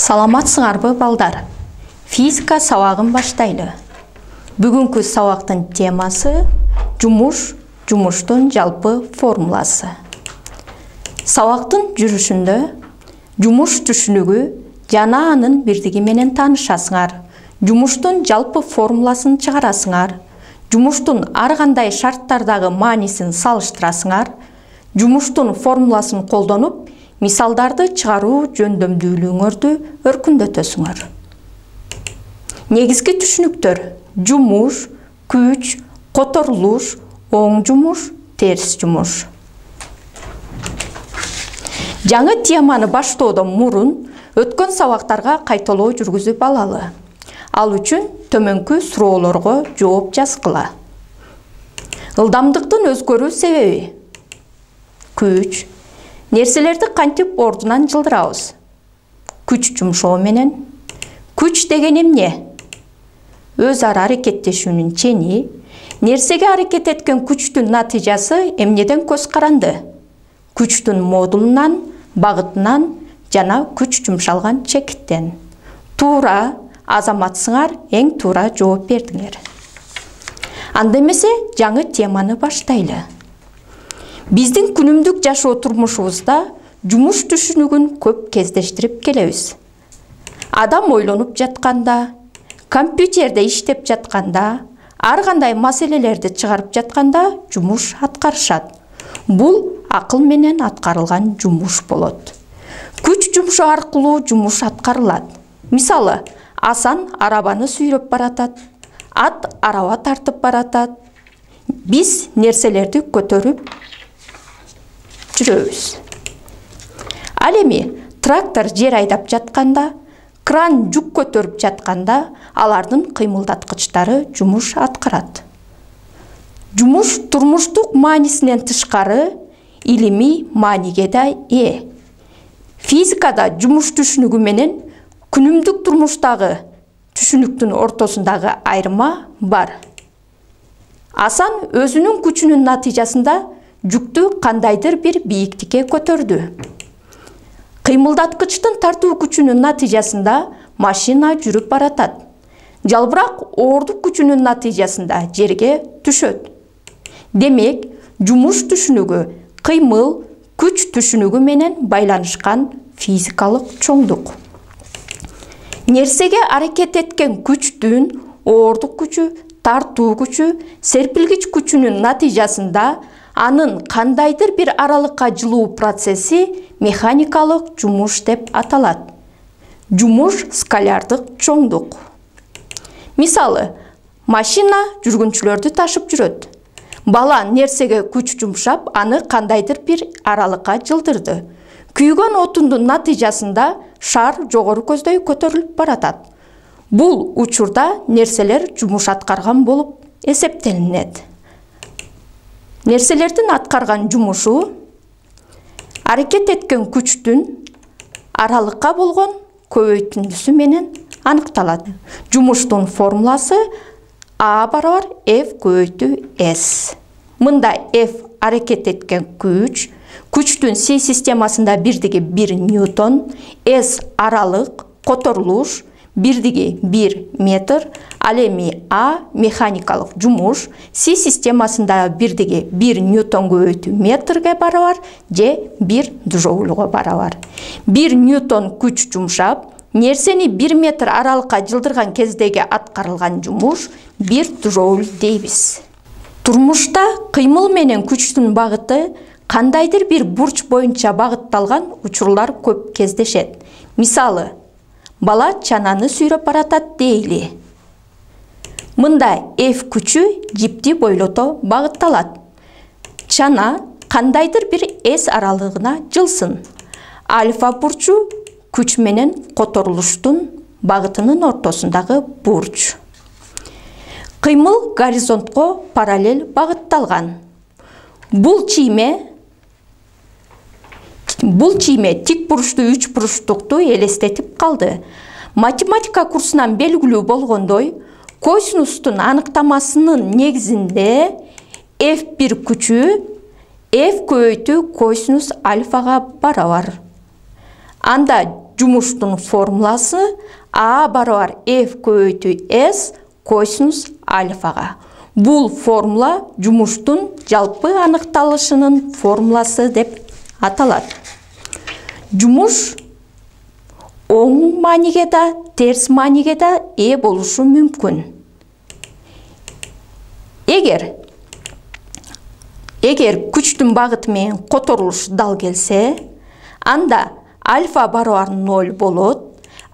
Саламатсыңарбы балдар? Физика сабагын баштайлы. Бүгүнкү сабактын темасы жумуштун жалпы формуласы. Сабактын жүрүшүндө жумуш түшүнүгү жана анын бирдиги менен таанышасыңар. Жумуштун жалпы формуласын чыгарасыңар. Жумуштун ар кандай шарттардагы маанисин салыштырасыңар. Жумуштун формуласын колдонуп мисалдарды чыгаруу жөндөмдүүлүгүңөрдү өркүндөтөсүңөр. Негизги түшүнүктөр: жумуш, күч, которулуш, оң жумуш, терс жумуш. Жаңы теманы баштоодон мурун өткөн сабактарга кайталоо жүргүзүп алалы. Ал үчүн төмөнкү суроолорго жооп жазгыла. Ылдамдыктын өзгөрүү себеби: күч. Нерселерди кантип ордунан жылдырабыз? Күч жумшоо менен. Күч деген эмне? Өз ара аракеттешүүнүн чени. Нерсеге аракет эткен күчтүн натыйжасы эмнеден көз каранды? Күчтүн модулунан, багытынан жана күч жумшалган чекиттен. Туура, азаматсыңар, эң туура жооп бердиңер. Анда эмесе жаңы теманы баштайлы. Биздин күнүмдүк жашоо турмушубузда жумуш түшүнүгүн көп кездештирип келебиз. Адам ойлонуп жатканда, компьютерде иштеп жатканда, ар кандай маселелерди чыгарып жатканда жумуш аткарышат. Бул акыл менен аткарылган жумуш болот. Күч жумшоо аркылуу жумуш аткарылат. Мисалы, Асан арабаны сүйрөп баратат, ат араба тартып баратат. Биз нерселерди көтөрүп жүрөбүз. Ал эми трактор жер айдап жатканда, кран жүк көтөрүп жатканда, алардын кыймылдаткычтары жумуш аткарат. Жумуш турмуштук маанисинен тышкары илимий мааниге да ээ. Физикада жумуш түшүнүгү менен күнүмдүк турмуштагы түшүнүктүн ортосундагы айырма бар. Асан өзүнүн күчүнүн натыйжасында жүктү кандайдыр бир бийиктикке көтөрдү. Кыймылдаткычтын тартуу күчүнүн натыйжасында машина жүрүп баратат. Жалбырак оордук күчүнүн натыйжасында жерге түшөт. Демек, жумуш түшүнүгү кыймыл, күч түшүнүгү менен байланышкан физикалык чоңдук. Нерсеге аракет эткен күчтүн оордук күчү, тартуу күчү, серпилгич күчүнүн натыйжасында анын кандайдыр бир аралыкка жылуу процесси механикалык жумуш деп аталат. Жумуш скалярдык чоңдук. Мисалы, машина жүргүнчүлөрдү ташып жүрөт. Бала нерсеге күч жумшап, аны кандайдыр бир аралыкка жылдырды. Күйгөн отундун натыйжасында шар жогору көздөй көтөрүлүп баратат. Бул учурда нерселер жумуш аткарган болуп эсептелинет. Нерселердин аткарган жумушу аракет эткен күчтүн аралыкка болгон көбөйтүндүсү менен аныкталат. Жумуштун формуласы А барабар F көбөйтүү S. Мында F аракет эткен күч, күчтүн C системасында бирдиги 1 ньютон, S аралык, которулуш, бирдиги 1 метр, ал эми А механикалык жумуш, C системасында бирдиги 1 ньютон көбөйтүү метрге барабар же 1 джоулга барабар. 1 ньютон күч жумшап, нерсени 1 метр аралыкка жылдырган кездеги аткарылган жумуш 1 джоуль дейбиз. Турмушта кыймыл менен күчтүн багыты кандайдыр бир бурч боюнча багытталган учурлар көп кездешет. Мисалы, бала чананы сүйрөп баратат дейли. Мында F күчү жипти бойлото багытталат. Чана кандайдыр бир S аралыгына жылсын. Альфа бурчу күч менен которулуштун багытынын ортосундагы бурч. Кыймыл горизонтко параллель багытталган. Бул чийме тик бурчтуу үч бурчтукту элестетип калды. Математика курсунан белгилүү болгондой, косинустун аныктамасынын негизинде F1 күчү F көбөйтүү косинус альфага барабар. Анда жумуштун формуласы А барабар F көбөйтүү S косинус альфага. Бул формула жумуштун жалпы аныкталышынын формуласы деп аталат. Жумуш оң мааниге да, терс мааниге да ээ болушу мүмкүн. Эгер күчтүн багыты менен которулуш дал келсе, анда альфа барабар 0 болот.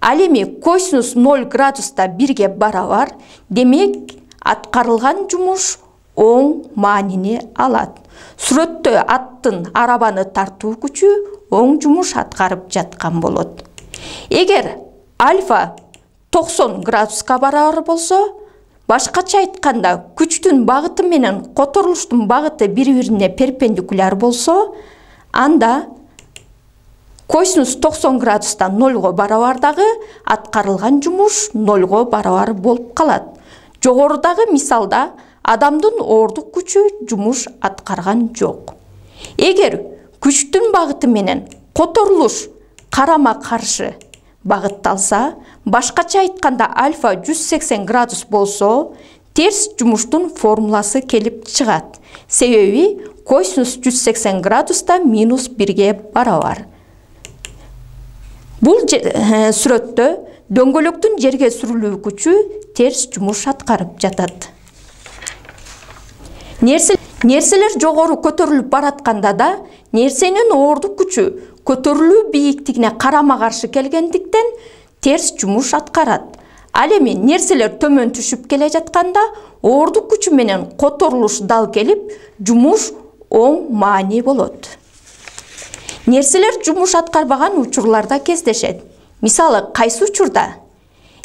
Ал эми косинус 0 градуста 1ге барабар, демек аткарылган жумуш оң маанини алат. Сүрөттө аттын арабаны тартуу күчү оң жумуш аткарып жаткан болот. Эгер альфа 90 градуска барабар болсо, башкача айтканда күчтүн багыты менен которулуштун багыты бири-бирине перпендикуляр болсо, анда косинус 90 градустан 0го барабардагы аткарылган жумуш 0го барабар болуп калат. Жогорудагы мисалда адамдын оордук күчү жумуш аткарган жок. Эгер күчтүн багыты менен которулуш карама-каршы багытталса, башкача айтканда альфа 180 градус болсо, терс жумуштун формуласы келип чыгат. Себеби косинус 180 градуста минус 1ге барабар. Бул сүрөттө дөңгөлөктүн жерге сүрүлүү күчү терс жумуш аткарып жатат. Нерселер жогору көтөрүлүп баратканда да нерсенин оордук күчү көтөрүлүү бийиктигине карама-каршы келгендиктен терс жумуш аткарат. Ал эми нерселер төмөн түшүп келе жатканда оордук күчү менен которулуш дал келип, жумуш оң маани болот. Нерселер жумуш аткарбаган учурларда кездешет. Мисалы, кайсы учурда?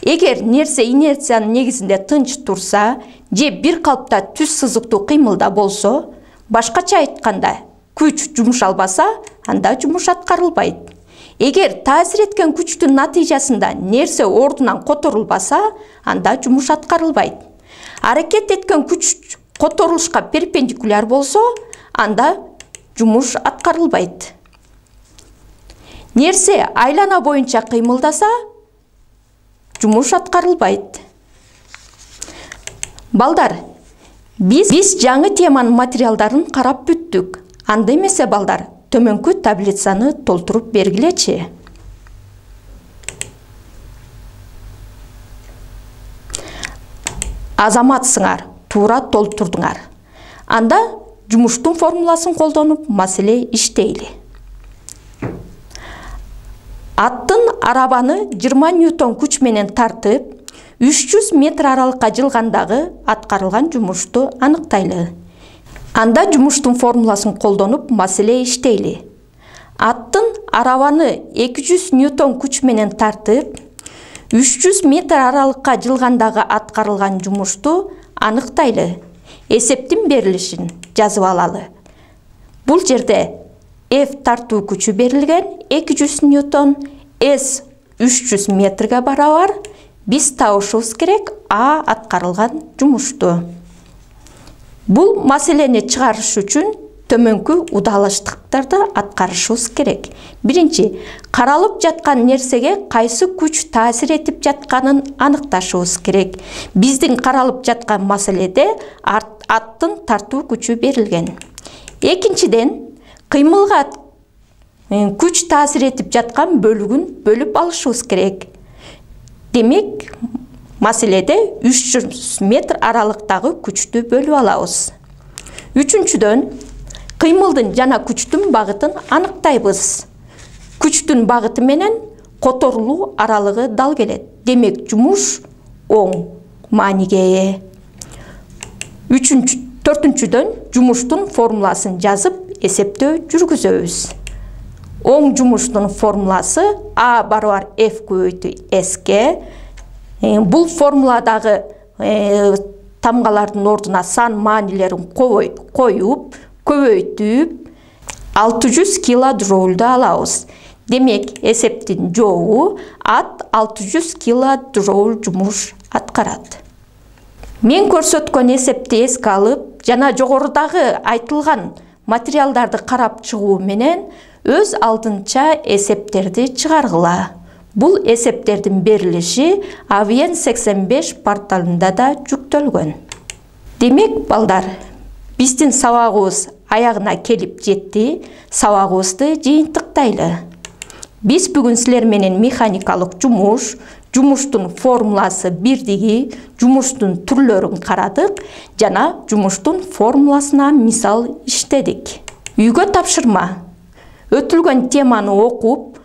Эгер нерсе инерциянын негизинде тынч турса, же бир калыпта түз сызыктуу кыймылда болсо, башкача айтканда, күч жумшалбаса, анда жумуш аткарылбайт. Эгер таасир эткен күчтүн натыйжасында нерсе ордунан которулбаса, анда жумуш аткарылбайт. Аракет эткен күч которулушка перпендикуляр болсо, анда жумуш аткарылбайт. Нерсе айлана боюнча кыймылдаса, жумуш аткарылбайт. Балдар, биз жаңы теманын материалдарын карап бүттүк. Анда эмесе балдар, төмөнкү таблицаны толтуруп бергилечи. Азаматсыңар, туура толтурдуңар. Анда жумуштун формуласын колдонуп маселе иштейли. Аттын арабаны 20 ньютон күч менен тартып, 300 метр аралыкка жылгандагы аткарылган жумушту аныктайлы. Анда жумуштун формуласын колдонуп маселе иштейли. Аттын арабаны 200 ньютон күч менен тартып, 300 метр аралыкка жылгандагы аткарылган жумушту аныктайлы. Эсептин берилишин жазып алалы. Бул жерде F тартуу күчү берилген 200 ньютон, S 300 метрге барабар. Биз табышыбыз керек А аткарылган жумушту. Бул маселени чыгарыш үчүн төмөнкү удалыштыктарды аткарышыбыз керек. Биринчи, каралып жаткан нерсеге кайсы күч таасир этип жатканын аныкташыбыз керек. Биздин каралып жаткан маселеде аттын тартуу күчү берилген. Экинчиден, кыймылга күч таасир этип жаткан бөлүгүн бөлүп алышыбыз керек. Демек, маселеде 300 метр аралыктагы күчтү бөлүп алабыз. Үчүнчүдөн, кыймылдын жана күчтүн багытын аныктайбыз. Күчтүн багыты менен которулуу аралыгы дал келет. Демек, жумуш оң мааниге ээ. Төртүнчүдөн, жумуштун формуласын жазып, эсептөө жүргүзөбүз. Оң жумуштун формуласы А барабар F көбөйтүү S'ке. Бул формуладагы тамгалардын ордуна сан маанилерин коюп, көбөйтүп 600 килоджоулду алабыз. Демек, эсептин жообу ат 600 килоджоул жумуш аткарат. Мен көрсөткөн эсепти эске алып, жана жогорудагы айтылган материалдарды карап чыгуу менен өз алдынча эсептерди чыгаргыла. Бул эсептердин берилиши Avian 85 порталында да жүктөлгөн. Демек, балдар, биздин сабагыбыз аягына келип жетти. Сабагыбызды жыйынтыктайлы. Биз бүгүн силер менен механикалык жумуштун формуласы бирдиги, жумуштун түрлөрүн карадык жана жумуштун формуласына мисал иштедик. Үйгө тапшырма. Өтүлгөн теманы окуп,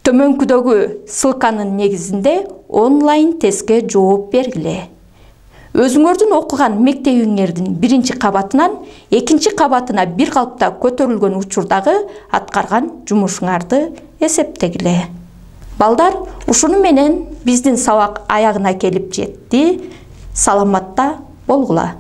төмөнкүдөгү ссылканын негизинде онлайн тестке жооп бергиле. Өзүңөрдүн окуган мектебиңердин 1-кабатынан 2-кабатына бир калыпта көтөрүлгөн учурдагы аткарган жумушуңарды эсептегиле. Балдар, ушуну менен биздин сабак аягына келип жетти. Саламатта болгула.